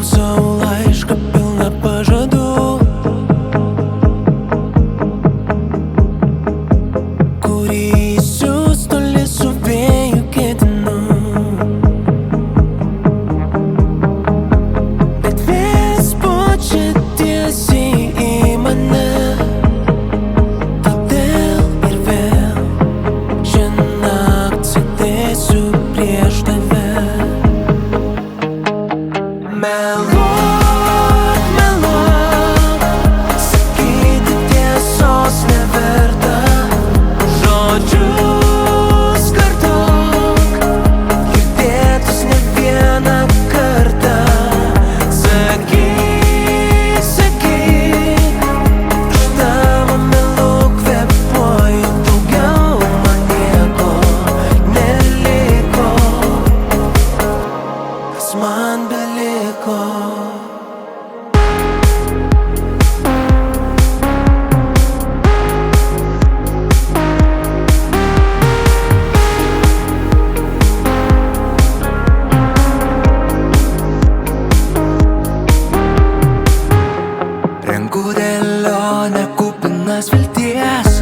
savo laišką pilną pažadų, kurį siųs toli su vėju ketinu. Bet vis pučia tiesiai į mane, todėl ir vėl šiąnakt sėdėsiu prieš tave. Meluok, meluok, sakyti tiesos neverta, žodžius kartok, girdėtus ne vieną kartą. Sakyk, sakyk, aš tavo melų kvėpuoju, daugiau man nieko neliko. Kas man beliko? Renku dėlionę kupinas vilties,